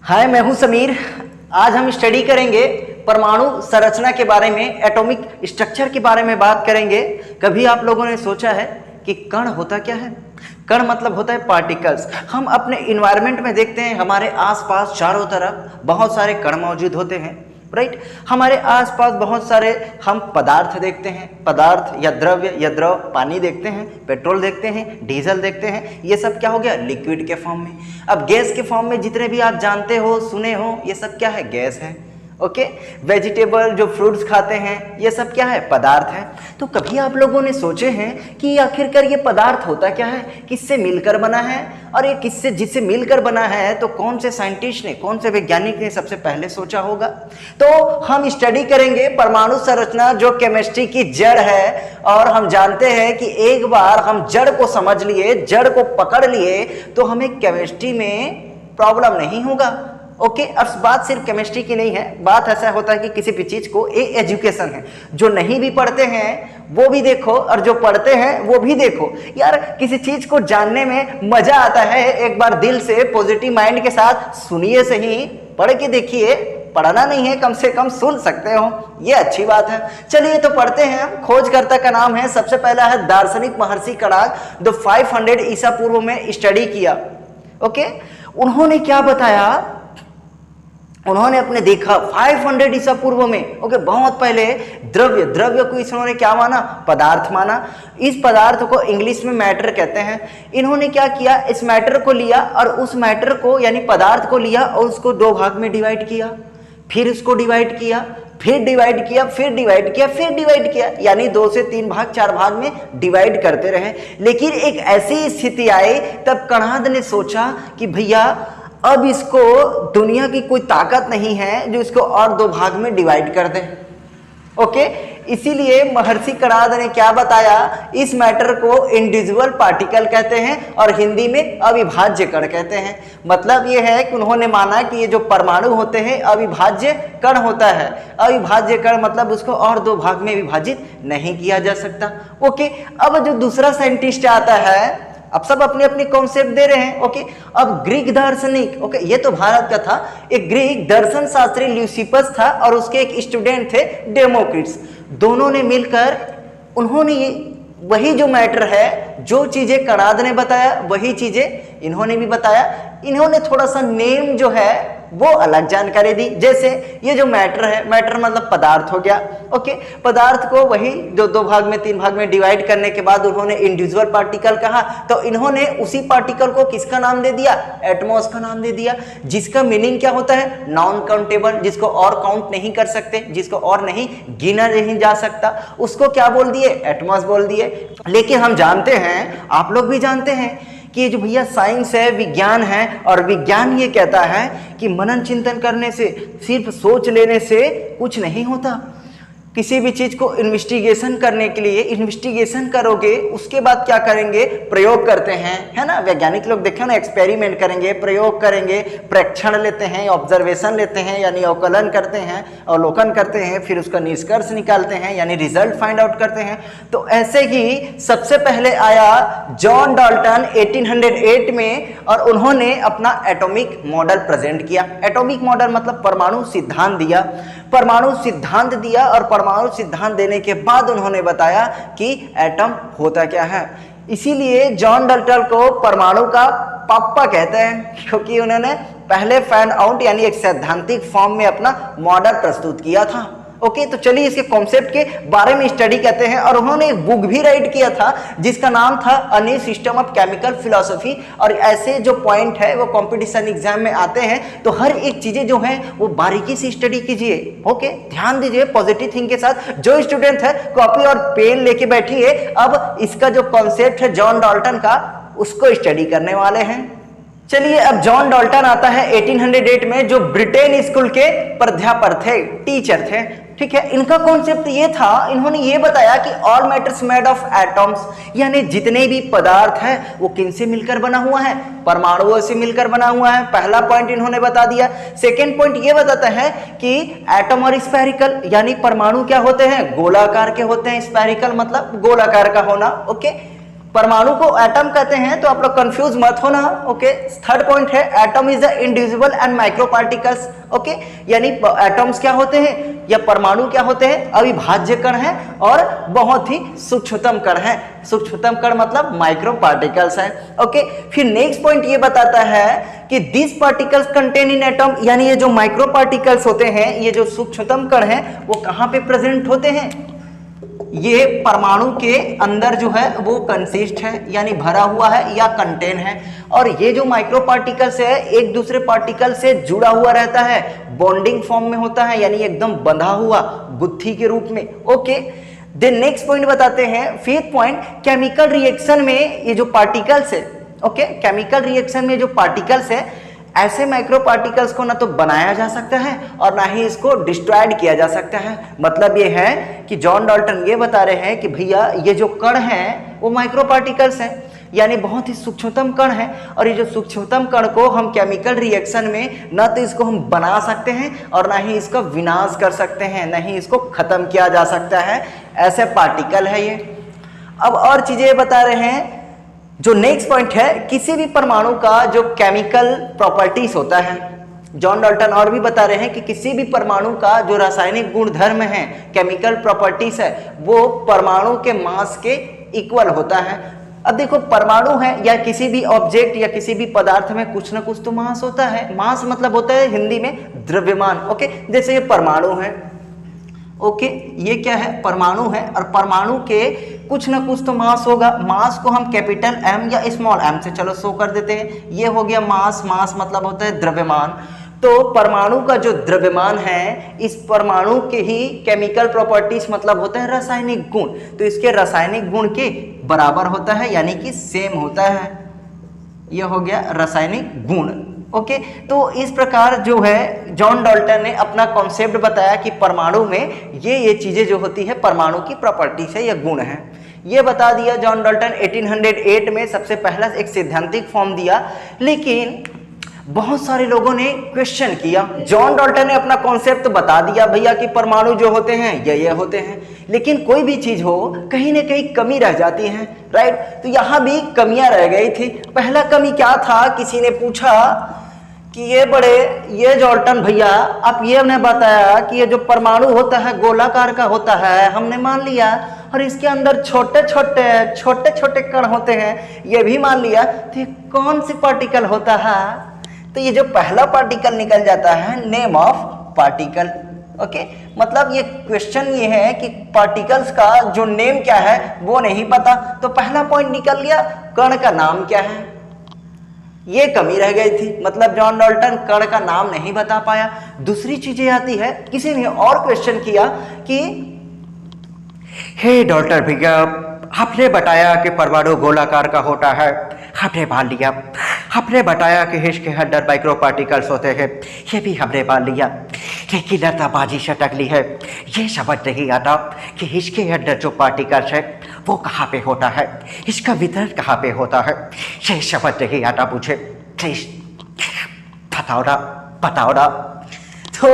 हाय, मैं हूं समीर। आज हम स्टडी करेंगे परमाणु संरचना के बारे में, एटॉमिक स्ट्रक्चर के बारे में बात करेंगे। कभी आप लोगों ने सोचा है कि कण होता क्या है? कण मतलब होता है पार्टिकल्स। हम अपने इन्वायरमेंट में देखते हैं, हमारे आसपास चारों तरफ बहुत सारे कण मौजूद होते हैं, राइट। हमारे आसपास बहुत सारे हम पदार्थ देखते हैं, पदार्थ या द्रव, पानी देखते हैं, पेट्रोल देखते हैं, डीजल देखते हैं। ये सब क्या हो गया? लिक्विड के फॉर्म में। अब गैस के फॉर्म में जितने भी आप जानते हो, सुने हो, ये सब क्या है? गैस है। ओके। वेजिटेबल जो फ्रूट्स खाते हैं, ये सब क्या है? पदार्थ है। तो कभी आप लोगों ने सोचे हैं कि आखिरकार ये पदार्थ होता क्या है, किससे मिलकर बना है, और ये जिससे मिलकर बना है तो कौन से साइंटिस्ट ने, कौन से वैज्ञानिक ने सबसे पहले सोचा होगा? तो हम स्टडी करेंगे परमाणु संरचना, जो केमिस्ट्री की जड़ है। और हम जानते हैं कि एक बार हम जड़ को समझ लिए, जड़ को पकड़ लिए, तो हमें केमिस्ट्री में प्रॉब्लम नहीं होगा। ओके। अब बात सिर्फ केमिस्ट्री की नहीं है, बात ऐसा होता है कि किसी भी चीज को एजुकेशन है। जो नहीं भी पढ़ते हैं वो भी देखो, और जो पढ़ते हैं वो भी देखो। यार, किसी चीज को जानने में मजा आता है, एक बार दिल से पॉजिटिव माइंड के साथ सुनिए सही, पढ़ के देखिए। पढ़ना नहीं है, कम से कम सुन सकते हो, ये अच्छी बात है। चलिए तो पढ़ते हैं। खोजकर्ता का नाम है, सबसे पहला है दार्शनिक महर्षि कणाद, जो 500 ईसा पूर्व में स्टडी किया। ओके। उन्होंने क्या बताया? उन्होंने अपने देखा 500 ईसा पूर्व में, ओके, बहुत पहले द्रव्य को इन्होंने क्या माना? पदार्थ माना। इस पदार्थ को इंग्लिश में मैटर कहते हैं। इन्होंने क्या किया? इस मैटर को लिया, और उस मैटर को यानी पदार्थ को लिया और उसको दो भाग में डिवाइड किया, फिर उसको डिवाइड किया, फिर डिवाइड किया, फिर डिवाइड किया, फिर डिवाइड किया, यानी 2 से 3 भाग, 4 भाग में डिवाइड करते रहे। लेकिन एक ऐसी स्थिति आई, तब कणाद ने सोचा कि भैया अब इसको दुनिया की कोई ताकत नहीं है जो इसको और 2 भाग में डिवाइड कर दे। ओके। इसीलिए महर्षि कणाद ने क्या बताया? इस मैटर को इंडिविजुअल पार्टिकल कहते हैं, और हिंदी में अविभाज्य कण कहते हैं। मतलब ये है कि उन्होंने माना कि ये जो परमाणु होते हैं अविभाज्य कण होता है। अविभाज्य कण मतलब उसको और 2 भाग में विभाजित नहीं किया जा सकता। ओके। अब जो दूसरा साइंटिस्ट आता है, अब सब अपने अपने कॉन्सेप्ट दे रहे हैं। ओके। अब ग्रीक दार्शनिक, ओके, ये तो भारत का था, एक ग्रीक दर्शन शास्त्री ल्यूसिपस था, और उसके एक स्टूडेंट थे डेमोक्रिटस। दोनों ने मिलकर उन्होंने ये वही जो मैटर है, जो चीजें कणाद ने बताया वही चीजें इन्होंने भी बताया। इन्होंने थोड़ा सा नेम जो है वो अलग जानकारी दी। जैसे ये जो मैटर है, मैटर मतलब पदार्थ हो गया। ओके। पदार्थ को वही जो 2 भाग में 3 भाग में डिवाइड करने के बाद उन्होंने इंडिविजुअल पार्टिकल कहा, तो इन्होंने उसी पार्टिकल को किसका नाम दे दिया? एटमॉस का नाम दे दिया, जिसका मीनिंग क्या होता है? नॉन काउंटेबल, जिसको और काउंट नहीं कर सकते, जिसको और नहीं गिना नहीं जा सकता, उसको क्या बोल दिए? एटमॉस बोल दिए। लेकिन हम जानते हैं, आप लोग भी जानते हैं कि जो भैया साइंस है, विज्ञान है, और विज्ञान ये कहता है कि मनन चिंतन करने से, सिर्फ सोच लेने से कुछ नहीं होता। किसी भी चीज को इन्वेस्टिगेशन करने के लिए इन्वेस्टिगेशन करोगे, उसके बाद क्या करेंगे? प्रयोग करते हैं, है ना। वैज्ञानिक लोग देखो ना, एक्सपेरिमेंट करेंगे, प्रयोग करेंगे, प्रेक्षण लेते हैं, ऑब्जर्वेशन लेते हैं, यानी अवकलन करते हैं, अवलोकन करते हैं, फिर उसका निष्कर्ष निकालते हैं, यानी रिजल्ट फाइंड आउट करते हैं। तो ऐसे ही सबसे पहले आया जॉन डाल्टन 1808 में, और उन्होंने अपना एटॉमिक मॉडल प्रेजेंट किया। एटॉमिक मॉडल मतलब परमाणु सिद्धांत दिया। परमाणु सिद्धांत दिया, और परमाणु सिद्धांत देने के बाद उन्होंने बताया कि एटम होता क्या है। इसीलिए जॉन डाल्टन को परमाणु का पापा कहते हैं, क्योंकि उन्होंने पहले फैन आउट यानी एक सैद्धांतिक फॉर्म में अपना मॉडल प्रस्तुत किया था। ओके। तो चलिए इसके कॉन्सेप्ट के बारे में स्टडी करते हैं। और उन्होंने एक बुक भी राइट किया था जिसका नाम था a new system of chemical philosophy. और ऐसे जो पॉइंट है वो कंपटीशन एग्जाम में आते हैं, तो हर एक चीजें जो है वो बारीकी से स्टडी कीजिए। ओके। ध्यान दीजिए पॉजिटिव थिंक के साथ। जो स्टूडेंट है कॉपी और पेन लेके बैठिए। अब इसका जो कॉन्सेप्ट है जॉन डाल्टन का, उसको स्टडी करने वाले हैं। चलिए, अब जॉन डाल्टन आता है 1808 में, जो ब्रिटेन स्कूल के प्राध्यापक थे, टीचर थे। ठीक है। इनका कॉन्सेप्ट ये था, इन्होंने ये बताया कि all matters made of atoms, यानी जितने भी पदार्थ है वो किनसे मिलकर बना हुआ है? परमाणुओं से मिलकर बना हुआ है। पहला पॉइंट इन्होंने बता दिया। सेकेंड पॉइंट ये बताता है कि एटम और स्फेरिकल, यानी परमाणु क्या होते हैं? गोलाकार के होते हैं। स्फेरिकल मतलब गोलाकार का होना। ओके। परमाणु को एटम कहते हैं, तो आप लोग कंफ्यूज मत होना। ओके, थर्ड पॉइंट है atom is the individual and micro particles. Okay, यानी एटम्स क्या होते हैं या परमाणु क्या होते हैं? अविभाज्य कण हैं और बहुत ही सूक्ष्मतम कण हैं। सूक्ष्मतम कण मतलब माइक्रो पार्टिकल्स है। ओके, फिर नेक्स्ट पॉइंट ये बताता है कि this particles contain in atom, यानी ये जो माइक्रो पार्टिकल्स होते हैं, ये जो सूक्ष्मतम कण हैं, वो कहाँ पे प्रेजेंट होते हैं? ये परमाणु के अंदर जो है वो कंसिस्ट है, यानी भरा हुआ है या कंटेन है। और ये जो माइक्रो पार्टिकल्स है एक दूसरे पार्टिकल से जुड़ा हुआ रहता है, बॉन्डिंग फॉर्म में होता है, यानी एकदम बंधा हुआ गुत्थी के रूप में। ओके, देन नेक्स्ट पॉइंट बताते हैं, फिफ्थ पॉइंट, केमिकल रिएक्शन में ये जो पार्टिकल्स है, ओके, केमिकल रिएक्शन में जो पार्टिकल्स है, ऐसे माइक्रो पार्टिकल्स को ना तो बनाया जा सकता है और ना ही इसको डिस्ट्रॉयड किया जा सकता है। मतलब ये है कि जॉन डाल्टन ये बता रहे हैं कि भैया ये जो कण हैं वो माइक्रो पार्टिकल्स हैं, यानी बहुत ही सूक्ष्मतम कण है। और ये जो सूक्ष्मतम कण को हम केमिकल रिएक्शन में ना तो इसको हम बना सकते हैं और ना ही इसका विनाश कर सकते हैं, ना ही इसको खत्म किया जा सकता है। ऐसे पार्टिकल है ये। अब और चीजें बता रहे हैं। जो नेक्स्ट पॉइंट है, किसी भी परमाणु का जो केमिकल प्रॉपर्टीज होता है, जॉन डाल्टन और भी बता रहे हैं कि किसी भी परमाणु का जो रासायनिक गुणधर्म है, केमिकल प्रॉपर्टीज है, वो परमाणु के मास के इक्वल होता है। अब देखो, परमाणु है या किसी भी ऑब्जेक्ट या किसी भी पदार्थ में कुछ ना कुछ तो मास होता है। मास मतलब होता है हिंदी में द्रव्यमान। ओके, जैसे ये परमाणु है, ओके, ये क्या है? परमाणु है, और परमाणु के कुछ ना कुछ तो मास होगा। मास को हम कैपिटल एम या स्मॉल एम से चलो शो कर देते हैं। ये हो गया मास। मास मतलब होता है द्रव्यमान। तो परमाणु का जो द्रव्यमान है, इस परमाणु के ही केमिकल प्रॉपर्टीज मतलब होता है रासायनिक गुण, तो इसके रासायनिक गुण के बराबर होता है, यानी कि सेम होता है। यह हो गया रासायनिक गुण। ओके, तो इस प्रकार जो है जॉन डाल्टन ने अपना कॉन्सेप्ट बताया कि परमाणु में ये चीजें जो होती है परमाणु की प्रॉपर्टीज है या गुण है, ये बता दिया जॉन डाल्टन। 1808 में सबसे पहला एक सैद्धांतिक फॉर्म दिया, लेकिन बहुत सारे लोगों ने क्वेश्चन किया। जॉन डाल्टन ने अपना कॉन्सेप्ट बता दिया भैया कि परमाणु जो होते हैं ये होते हैं, लेकिन कोई भी चीज हो कहीं ना कहीं कमी रह जाती है, राइट? तो यहाँ भी कमियां रह गई थी। पहला कमी क्या था? किसी ने पूछा कि ये डाल्टन भैया आप ये हमने बताया कि ये जो परमाणु होता है गोलाकार का होता है, हमने मान लिया, और इसके अंदर छोटे छोटे कण होते हैं, ये भी मान लिया, तो ये कौन सी पार्टिकल होता है? तो ये जो पहला पार्टिकल निकल जाता है, नेम ऑफ पार्टिकल। ओके, मतलब ये क्वेश्चन ये है कि पार्टिकल्स का जो नेम क्या है वो नहीं पता, तो पहला पॉइंट निकल गया, कण का नाम क्या है, ये कमी रह गई थी। मतलब जॉन डाल्टन कण का नाम नहीं बता पाया। दूसरी चीजें आती है, किसी ने और क्वेश्चन किया कि हे डाल्टन भैया आपने बताया कि परमाणु गोलाकार का होता है, हमने मान लिया। आपने बताया कि इसके अंदर माइक्रो पार्टिकल्स होते हैं, ये भी हमने मान लिया, लेकिन लताबाजी सटक ली है। ये समझ नहीं आता कि इसके अंदर जो पार्टिकल्स है वो कहाँ पे होता है, इसका वितरण कहाँ पे होता है, ये समझ नहीं आता मुझे। प्लीज बताओ ना। तो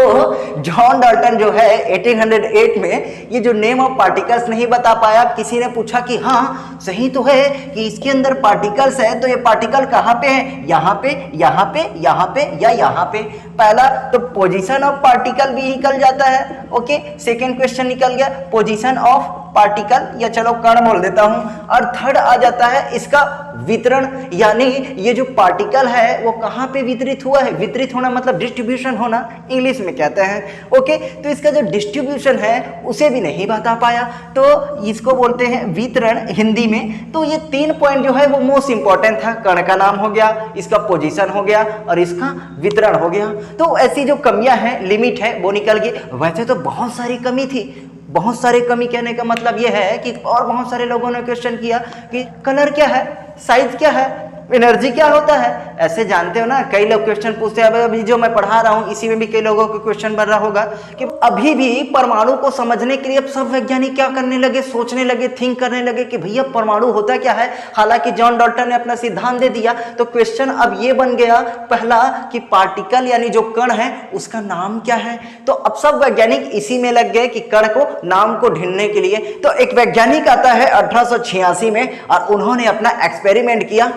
जॉन डाल्टन जो है 1808 में ये जो नेम ऑफ पार्टिकल्स नहीं बता पाया। किसी ने पूछा कि हाँ सही तो है कि इसके अंदर पार्टिकल्स है, तो ये पार्टिकल कहाँ पे है? यहाँ पे, यहाँ पे, यहाँ पे या यहाँ पे? पहला तो पोजीशन ऑफ पार्टिकल भी निकल जाता है। ओके, सेकेंड क्वेश्चन निकल गया पोजीशन ऑफ पार्टिकल, या चलो कण बोल देता हूं। और थर्ड आ जाता है इसका वितरण, यानी ये जो पार्टिकल है वो कहाँ पे वितरित हुआ है। वितरित होना मतलब डिस्ट्रीब्यूशन होना, इंग्लिश में कहते हैं। ओके, तो इसका जो डिस्ट्रीब्यूशन है उसे भी नहीं बता पाया, तो इसको बोलते हैं वितरण हिंदी में। तो ये 3 पॉइंट जो है वो मोस्ट इंपॉर्टेंट था। कण का नाम हो गया, इसका पोजीशन हो गया और इसका वितरण हो गया। तो ऐसी जो कमियां हैं, लिमिट है, वो निकल गई। वैसे तो बहुत सारी कमी थी। बहुत सारी कमी कहने का मतलब यह है कि और बहुत सारे लोगों ने क्वेश्चन किया कि कलर क्या है, साइज क्या है, एनर्जी क्या होता है ऐसे जानते हो ना, कई लोग क्वेश्चन पूछते हैं, अभी जो मैं पढ़ा रहा हूं इसी में भी कई लोगों को क्वेश्चन बन रहा होगा कि अभी भी परमाणु को समझने के लिए अब सब वैज्ञानिक क्या करने लगे, सोचने लगे, थिंक करने लगे कि भैया परमाणु होता क्या है। हालांकि जॉन डाल्टन ने अपना सिद्धांत दे दिया, तो क्वेश्चन अब ये बन गया पहला कि पार्टिकल यानी जो कण है उसका नाम क्या है। तो अब सब वैज्ञानिक इसी में लग गए कि कण को नाम को ढूंढने के लिए। तो एक वैज्ञानिक आता है 1886 में और उन्होंने अपना एक्सपेरिमेंट किया,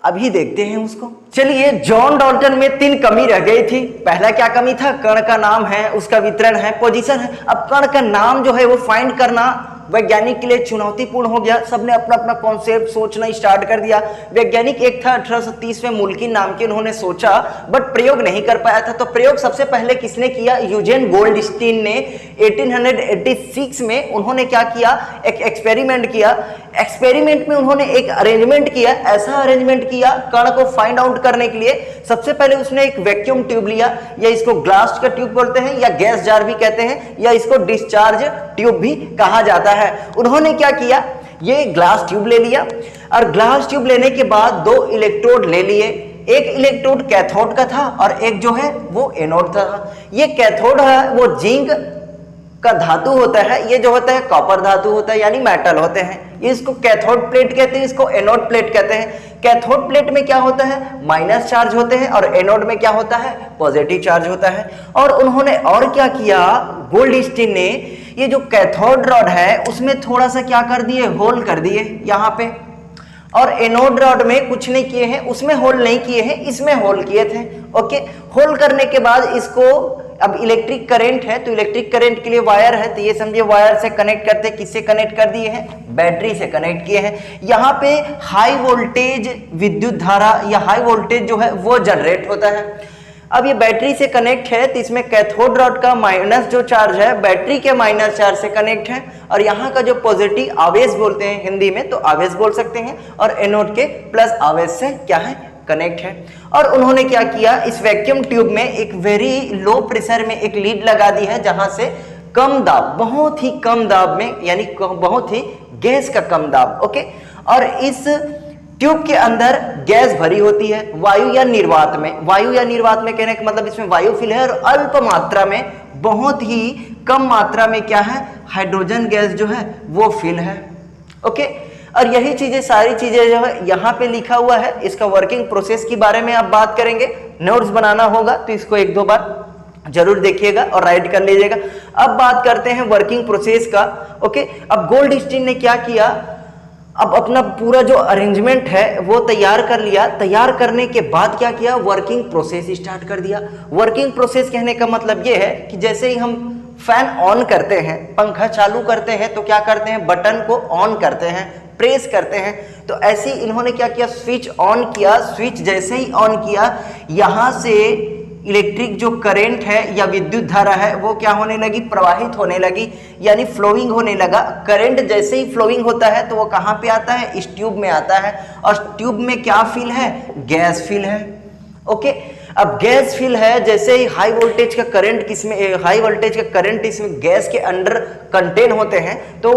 अभी देखते हैं उसको। चलिए, जॉन डाल्टन में 3 कमी रह गई थी। पहला क्या कमी था, कण का नाम है, उसका वितरण है, पोजीशन है। अब कण का नाम जो है वो फाइंड करना वैज्ञानिक के लिए चुनौतीपूर्ण हो गया। सबने अपना अपना कॉन्सेप्ट सोचना स्टार्ट कर दिया। वैज्ञानिक एक था 1830 में मुल्किन नाम के, उन्होंने सोचा बट प्रयोग नहीं कर पाया था। तो प्रयोग सबसे पहले किसने किया, यूजेन गोल्डस्टीन ने 1886 में। उन्होंने क्या किया, एक एक्सपेरिमेंट किया। एक्सपेरिमेंट में उन्होंने एक अरेंजमेंट किया, ऐसा अरेंजमेंट किया कण को फाइंड आउट करने के लिए। सबसे पहले उसने एक वैक्यूम ट्यूब लिया, या इसको ग्लास का ट्यूब बोलते हैं, या गैस जार भी कहते हैं, या इसको डिस्चार्ज ट्यूब भी कहा जाता है। उन्होंने क्या किया, ये ग्लास ट्यूब ले लिया और ग्लास ट्यूब लेने के बाद 2 इलेक्ट्रोड ले लिए। एक इलेक्ट्रोड कैथोड का था और एक जो है वो एनोड था। ये कैथोड है वो जिंक का धातु होता है, ये जो होता है कॉपर धातु होता है, यानी मेटल होते हैं। इसको कैथोड प्लेट कहते हैं, इसको एनोड प्लेट कहते हैं। कैथोड प्लेट में क्या होता है, माइनस चार्ज होते हैं, और एनोड में क्या होता है, पॉजिटिव चार्ज होता है। और उन्होंने और क्या किया, गोल्डस्टीन ने ये जो कैथोड रॉड है उसमें थोड़ा सा क्या कर दिए, होल कर दिए यहाँ पे। और एनोड रॉड में कुछ नहीं किए हैं, उसमें होल नहीं किए हैं, इसमें होल किए थे। ओके, होल करने के बाद इसको, अब इलेक्ट्रिक करंट है तो इलेक्ट्रिक करंट के लिए वायर है, तो ये समझिए वायर से कनेक्ट करते, किससे कनेक्ट कर दिए हैं, बैटरी से कनेक्ट किए हैं। यहाँ पे हाई वोल्टेज विद्युत धारा या हाई वोल्टेज जो है वो जनरेट होता है। अब ये बैटरी से कनेक्ट है तो इसमें कैथोड रॉड का माइनस जो चार्ज है बैटरी के माइनस चार्ज से कनेक्ट है, और यहाँ का जो पॉजिटिव आवेश बोलते हैं हिंदी में, तो आवेश बोल सकते हैं, और एनोड के प्लस आवेश से क्या है, कनेक्ट है। और उन्होंने क्या किया, इस वैक्यूम ट्यूब में एक वेरी लो प्रेशर में एक लीड लगा दी है, जहां से कम दाब, बहुत ही कम दाब में, यानी बहुत ही गैस का कम दाब। ओके, और इस ट्यूब के अंदर गैस भरी होती है, वायु या निर्वात में। वायु या निर्वात में कहने का मतलब इसमें वायु फिल है, और अल्प मात्रा में, बहुत ही कम मात्रा में क्या है, हाइड्रोजन गैस जो है वो फिल है। ओके, और यही चीजें, सारी चीजें जो है यहाँ पे लिखा हुआ है। इसका वर्किंग प्रोसेस के बारे में आप बात करेंगे, नोट्स बनाना होगा तो इसको 1-2 बार जरूर देखिएगा और राइट कर लीजिएगा। अब बात करते हैं वर्किंग प्रोसेस का। ओके, अब गोल्डस्टीन ने क्या किया, अब अपना पूरा जो अरेंजमेंट है वो तैयार कर लिया। तैयार करने के बाद क्या किया, वर्किंग प्रोसेस स्टार्ट कर दिया। वर्किंग प्रोसेस कहने का मतलब ये है कि जैसे ही हम फैन ऑन करते हैं, पंखा चालू करते हैं, तो क्या करते हैं, बटन को ऑन करते हैं, प्रेस करते हैं। तो ऐसे ही इन्होंने क्या किया, स्विच ऑन किया। स्विच जैसे ही ऑन किया, यहाँ से इलेक्ट्रिक जो करंट है या विद्युत धारा है वो क्या होने लगी, प्रवाहित होने लगी, यानी फ्लोइंग होने लगा। करंट जैसे ही फ्लोइंग होता है तो वो कहाँ पे आता है, इस ट्यूब में आता है, और ट्यूब में क्या फिल है, गैस फिल है। ओके, अब गैस फिल है, जैसे ही हाई वोल्टेज का करंट किसमें, हाई वोल्टेज का करंट इसमें गैस के अंदर कंटेन होते हैं, तो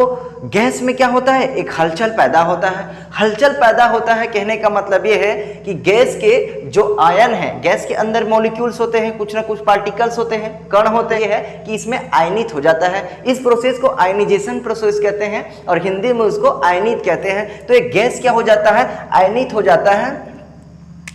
गैस में क्या होता है, एक हलचल पैदा होता है। हलचल पैदा होता है कहने का मतलब ये है कि गैस के जो आयन है, गैस के अंदर मॉलिक्यूल्स होते हैं, कुछ ना कुछ पार्टिकल्स होते हैं, कण होते हैं, कि इसमें आयनित हो जाता है। इस प्रोसेस को आयनाइजेशन प्रोसेस कहते हैं, और हिंदी में उसको आयनित कहते हैं। तो एक गैस क्या हो जाता है, आयनित हो जाता है,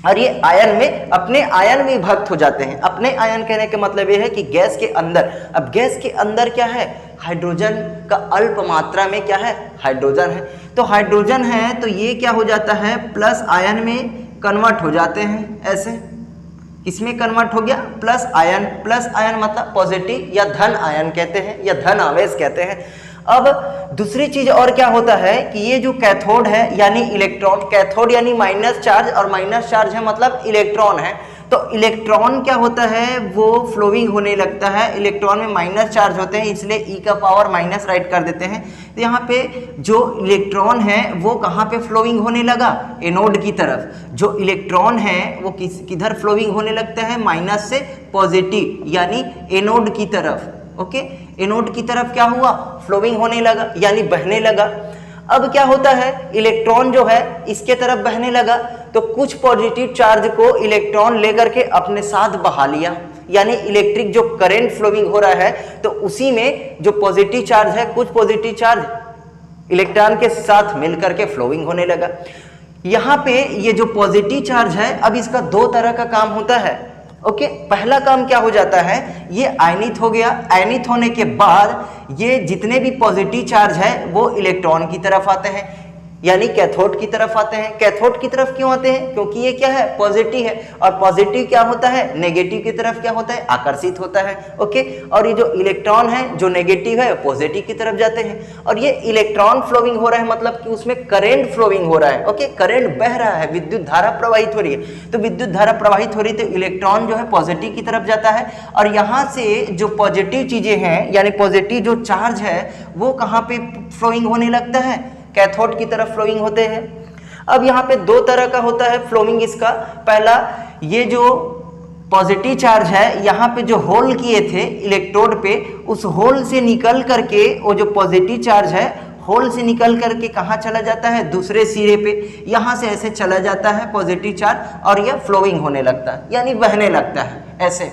और ये आयन में, अपने आयन में विभक्त हो जाते हैं। अपने आयन कहने का मतलब ये है कि गैस के अंदर, अब गैस के अंदर क्या है, हाइड्रोजन का अल्प मात्रा में क्या है, हाइड्रोजन है। तो हाइड्रोजन है तो ये क्या हो जाता है, प्लस आयन में कन्वर्ट हो जाते हैं। ऐसे इसमें कन्वर्ट हो गया प्लस आयन। प्लस आयन मतलब पॉजिटिव या धन आयन कहते हैं, या धन आवेश कहते हैं। अब दूसरी चीज और क्या होता है कि ये जो कैथोड है यानी इलेक्ट्रॉन, कैथोड यानी माइनस चार्ज, और माइनस चार्ज है मतलब इलेक्ट्रॉन है। तो इलेक्ट्रॉन क्या होता है, वो फ्लोइंग होने लगता है। इलेक्ट्रॉन में माइनस चार्ज होते हैं, इसलिए ई का पावर माइनस राइट कर देते हैं। तो यहाँ पे जो इलेक्ट्रॉन है वो कहाँ पे फ्लोइंग होने लगा, एनोड की तरफ। जो इलेक्ट्रॉन है वो किधर फ्लोइंग होने लगता है, माइनस से पॉजिटिव, यानी एनोड की तरफ। ओके, एनोड की तरफ क्या हुआ, फ्लोइंग होने लगा, यानी बहने लगा। अब क्या होता है, इलेक्ट्रॉन जो है इसके तरफ बहने लगा, तो कुछ पॉजिटिव चार्ज को इलेक्ट्रॉन लेकर के अपने साथ बहा लिया, यानी इलेक्ट्रिक जो करंट फ्लोइंग हो रहा है, तो उसी में जो पॉजिटिव चार्ज है, कुछ पॉजिटिव चार्ज इलेक्ट्रॉन के साथ मिलकर के फ्लोइंग होने लगा। यहाँ पे ये जो पॉजिटिव चार्ज है, अब इसका दो तरह का काम होता है। ओके, पहला काम क्या हो जाता है, ये आयनित हो गया। आयनित होने के बाद ये जितने भी पॉजिटिव चार्ज है वो इलेक्ट्रॉन की तरफ आते हैं, यानी कैथोड की तरफ आते हैं। कैथोड की तरफ क्यों आते हैं, क्योंकि ये क्या है, पॉजिटिव है, और पॉजिटिव क्या होता है, नेगेटिव की तरफ क्या होता है, आकर्षित होता है। ओके, और ये जो इलेक्ट्रॉन है जो नेगेटिव है पॉजिटिव की तरफ जाते हैं, और ये इलेक्ट्रॉन फ्लोइंग हो रहा है, मतलब कि उसमें करंट फ्लोइंग हो रहा है। ओके, करंट बह रहा है, विद्युत धारा प्रवाहित हो रही है, तो विद्युत धारा प्रवाहित हो रही है तो इलेक्ट्रॉन जो है पॉजिटिव की तरफ जाता है, और यहाँ से जो पॉजिटिव चीजें हैं, यानी पॉजिटिव जो चार्ज है वो कहाँ पे फ्लोइंग होने लगता है, कैथोड की तरफ फ्लोइंग होते हैं। अब यहाँ पे दो तरह का होता है फ्लोइंग इसका। पहला, ये जो पॉजिटिव चार्ज है यहाँ पे जो होल किए थे इलेक्ट्रोड पे, उस होल से निकल करके वो जो पॉजिटिव चार्ज है होल से निकल करके कहाँ चला जाता है, दूसरे सिरे पे, यहाँ से ऐसे चला जाता है पॉजिटिव चार्ज, और ये फ्लोइंग होने लगता है, यानी बहने लगता है ऐसे।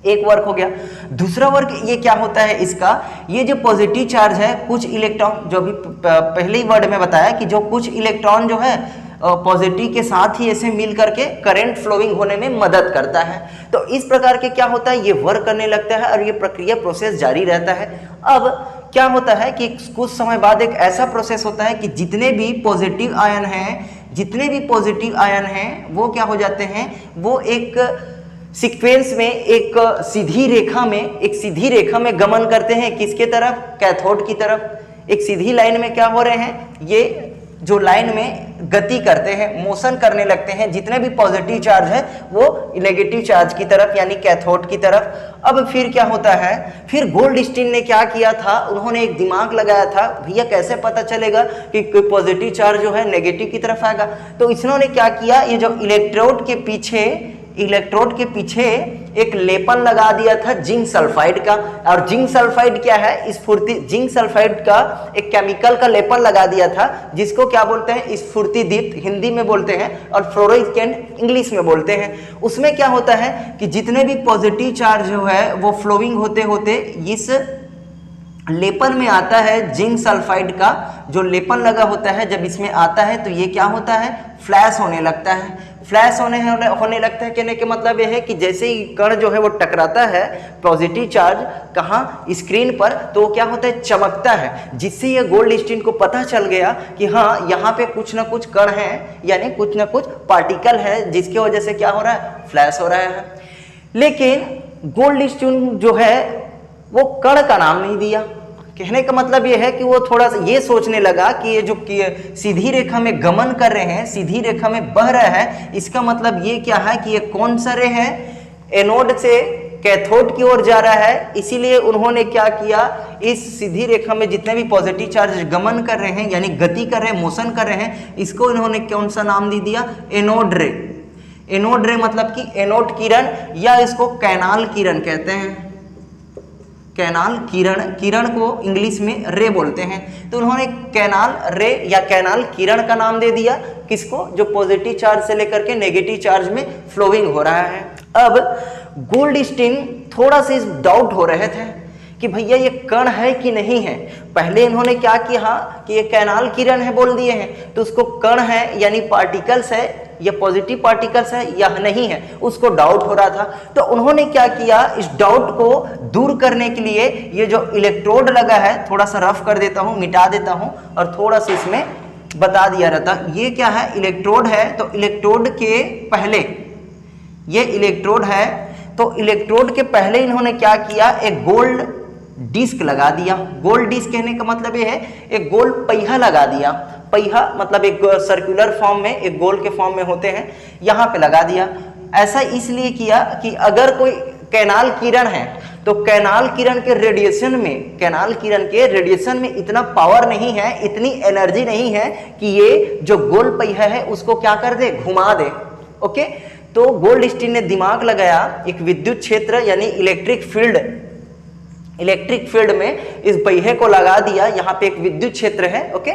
एक वर्क हो गया। दूसरा वर्क ये क्या होता है इसका, ये जो पॉजिटिव चार्ज है, कुछ इलेक्ट्रॉन, जो भी पहले ही वर्ड में बताया कि जो कुछ इलेक्ट्रॉन जो है पॉजिटिव के साथ ही ऐसे मिल करके करंट फ्लोइंग होने में मदद करता है। तो इस प्रकार के क्या होता है, ये वर्क करने लगता है और ये प्रक्रिया प्रोसेस जारी रहता है। अब क्या होता है कि कुछ समय बाद एक ऐसा प्रोसेस होता है कि जितने भी पॉजिटिव आयन हैं वो क्या हो जाते हैं, वो एक सीक्वेंस में एक सीधी रेखा में गमन करते हैं, किसके तरफ, कैथोड की तरफ। एक सीधी लाइन में क्या हो रहे हैं, ये जो लाइन में गति करते हैं, मोशन करने लगते हैं, जितने भी पॉजिटिव चार्ज है वो नेगेटिव चार्ज की तरफ, यानी कैथोड की तरफ। अब फिर क्या होता है, फिर गोल्डस्टीन ने क्या किया था, उन्होंने एक दिमाग लगाया था, भैया कैसे पता चलेगा कि कोई पॉजिटिव चार्ज जो है नेगेटिव की तरफ आएगा। तो इन्होंने क्या किया, ये जो इलेक्ट्रोड के पीछे एक लेपन लगा दिया था जिंक सल्फाइड का। और जिंक सल्फाइड क्या है, जिंक सल्फाइड का एक केमिकल का लेपन लगा दिया था, जिसको क्या बोलते हैं, स्फूर्ति दीप्त हिंदी में बोलते हैं और फ्लोरोसेंट इंग्लिश में बोलते हैं। उसमें क्या होता है कि जितने भी पॉजिटिव चार्ज जो है वो फ्लोइंग होते होते इस लेपन में आता है, जिंक सल्फाइड का जो लेपन लगा होता है, जब इसमें आता है तो ये क्या होता है, फ्लैश होने लगता है। फ्लैश होने लगता है, कहने के मतलब यह है कि जैसे ही कण जो है वो टकराता है पॉजिटिव चार्ज कहाँ, स्क्रीन पर, तो क्या होता है, चमकता है, जिससे ये गोल्डस्टीन को पता चल गया कि हाँ यहाँ पे कुछ ना कुछ कण है, यानी कुछ ना कुछ पार्टिकल है, जिसकी वजह से क्या हो रहा है, फ्लैश हो रहा है। लेकिन गोल्डस्टीन जो है वो कण का नाम नहीं दिया। कहने का मतलब ये है कि वो थोड़ा सा ये सोचने लगा कि ये जो सीधी रेखा में गमन कर रहे हैं, सीधी रेखा में बह रहा है, इसका मतलब ये क्या है कि ये कौन सा रे है, एनोड से कैथोड की ओर जा रहा है। इसीलिए उन्होंने क्या किया, इस सीधी रेखा में जितने भी पॉजिटिव चार्ज गमन कर रहे हैं, यानी गति कर रहे हैं, मोशन कर रहे हैं, इसको इन्होंने कौन सा नाम दे दिया, एनोड रे। एनोड रे मतलब कि एनोड किरण, या इसको कैनाल किरण कहते हैं। कैनाल किरण को इंग्लिश में रे बोलते हैं। तो उन्होंने कैनाल रे या कैनाल किरण का नाम दे दिया, किसको, जो पॉजिटिव चार्ज से लेकर के नेगेटिव चार्ज में फ्लोइंग हो रहा है। अब गोल्डस्टीन थोड़ा सा डाउट हो रहे थे कि भैया ये कण है कि नहीं है। पहले इन्होंने क्या किया कि ये कैनाल किरण है बोल दिए हैं, तो उसको कण है यानी पार्टिकल्स है या पॉजिटिव पार्टिकल्स है या नहीं है, उसको डाउट हो रहा था। तो उन्होंने क्या किया, इस डाउट को दूर करने के लिए ये जो इलेक्ट्रोड लगा है, थोड़ा सा रफ कर देता हूँ, मिटा देता हूँ और थोड़ा सा इसमें बता दिया रहता। ये क्या है, इलेक्ट्रोड है। तो इलेक्ट्रोड के पहले, ये इलेक्ट्रोड है, तो इलेक्ट्रोड के पहले इन्होंने क्या किया, एक गोल्ड डिस्क लगा दिया। गोल्ड डिस्क कहने का मतलब ये है, एक गोल पहिया लगा दिया। पहिया मतलब एक सर्कुलर फॉर्म में, एक गोल के फॉर्म में होते हैं, यहाँ पे लगा दिया। ऐसा इसलिए किया कि अगर कोई कैनाल किरण है तो कैनाल किरण के रेडिएशन में इतना पावर नहीं है, इतनी एनर्जी नहीं है कि ये जो गोल पहिया है उसको क्या कर दे, घुमा दे। ओके, तो गोल्डस्टीन ने दिमाग लगाया, एक विद्युत क्षेत्र यानी इलेक्ट्रिक फील्ड में इस पहिए को लगा दिया। यहाँ पे एक विद्युत क्षेत्र है। ओके,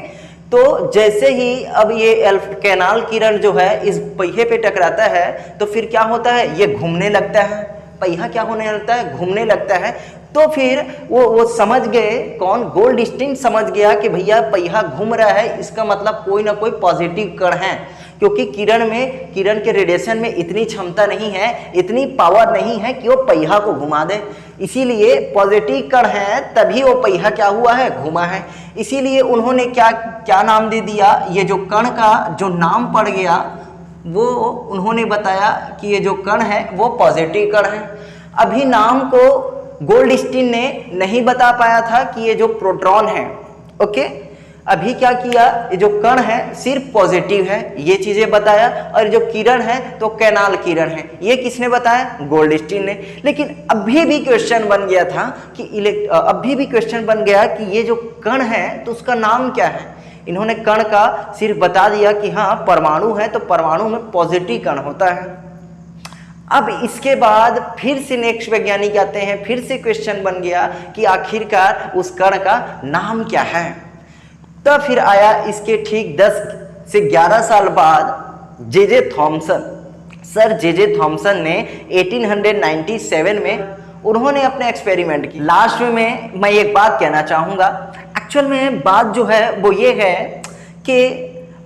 तो जैसे ही अब ये कैनाल किरण जो है इस पहिए पे टकराता है तो फिर क्या होता है, ये घूमने लगता है, पहिया क्या होने लगता है, घूमने लगता है। तो फिर वो समझ गए, कौन, गोल्डस्टीन समझ गया कि भैया पहिया घूम रहा है, इसका मतलब कोई ना कोई पॉजिटिव कण है, क्योंकि किरण के रेडिएशन में इतनी क्षमता नहीं है, इतनी पावर नहीं है कि वो पहिया को घुमा दे। इसीलिए पॉजिटिव कण है, तभी वो पहिया क्या हुआ है, घुमा है। इसीलिए उन्होंने क्या नाम दे दिया, ये जो कण का जो नाम पड़ गया वो उन्होंने बताया कि ये जो कण है वो पॉजिटिव कण है। अभी नाम को गोल्डस्टीन ने नहीं बता पाया था कि ये जो प्रोटॉन है, ओके, अभी क्या किया, ये जो कण है सिर्फ पॉजिटिव है, ये चीजें बताया, और जो किरण है तो कैनाल किरण है, ये किसने बताया, गोल्डस्टीन ने। लेकिन अभी भी क्वेश्चन बन गया था कि अभी भी क्वेश्चन बन गया कि ये जो कण है तो उसका नाम क्या है। इन्होंने कण का सिर्फ बता दिया कि हाँ परमाणु है, तो परमाणु में पॉजिटिव कण होता है। अब इसके बाद फिर से नेक्स्ट वैज्ञानिक आते हैं, फिर से क्वेश्चन बन गया कि आखिरकार उस कण का नाम क्या है। तब फिर आया इसके ठीक 10 से 11 साल बाद J Thomson, sir J Thomson ने 1897 में उन्होंने अपने एक्सपेरिमेंट की। लास्ट में मैं एक बात कहना चाहूँगा, एक्चुअल में बात जो है वो ये है कि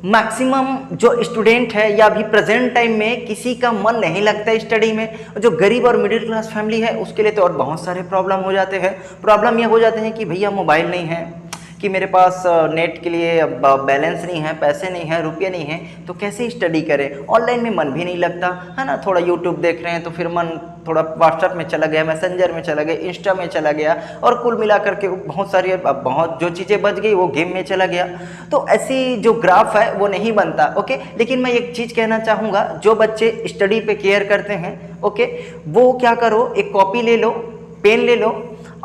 मैक्सिमम जो स्टूडेंट है या अभी प्रेजेंट टाइम में किसी का मन नहीं लगता है स्टडी में। जो गरीब और मिडिल क्लास फैमिली है उसके लिए तो और बहुत सारे प्रॉब्लम हो जाते हैं। प्रॉब्लम ये हो जाते हैं कि भैया मोबाइल नहीं है, कि मेरे पास नेट के लिए बैलेंस नहीं है, पैसे नहीं है, रुपये नहीं है, तो कैसे स्टडी करें। ऑनलाइन में मन भी नहीं लगता है ना, थोड़ा यूट्यूब देख रहे हैं तो फिर मन थोड़ा व्हाट्सएप में चला गया, मैसेंजर में चला गया, इंस्टा में चला गया, और कुल मिला करके बहुत सारी बहुत जो चीज़ें बच गई वो गेम में चला गया। तो ऐसी जो ग्राफ है वो नहीं बनता, ओके। लेकिन मैं एक चीज़ कहना चाहूँगा, जो बच्चे स्टडी पे केयर करते हैं, ओके, वो क्या करो, एक कॉपी ले लो, पेन ले लो,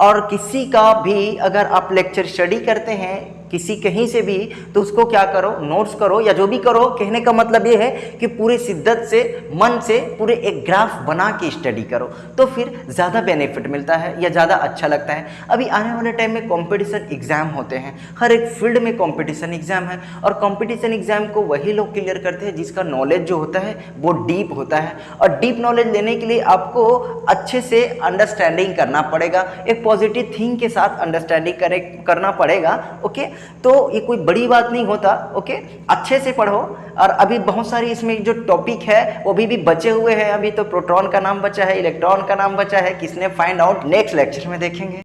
और किसी का भी अगर आप लेक्चर स्टडी करते हैं किसी कहीं से भी, तो उसको क्या करो, नोट्स करो या जो भी करो। कहने का मतलब ये है कि पूरी शिद्दत से, मन से पूरे एक ग्राफ बना के स्टडी करो, तो फिर ज़्यादा बेनिफिट मिलता है या ज़्यादा अच्छा लगता है। अभी आने वाले टाइम में कंपटीशन एग्जाम होते हैं, हर एक फील्ड में कंपटीशन एग्जाम है, और कंपटीशन एग्जाम को वही लोग क्लियर करते हैं जिसका नॉलेज जो होता है वो डीप होता है। और डीप नॉलेज लेने के लिए आपको अच्छे से अंडरस्टैंडिंग करना पड़ेगा, एक पॉजिटिव थिंक के साथ अंडरस्टैंडिंग करना पड़ेगा, ओके। तो ये कोई बड़ी बात नहीं होता, ओके। अच्छे से पढ़ो, और अभी बहुत सारी इसमें जो टॉपिक है वो भी बचे हुए हैं। अभी तो प्रोटॉन का नाम बचा है, इलेक्ट्रॉन का नाम बचा है, किसने फाइंड आउट, नेक्स्ट लेक्चर में देखेंगे।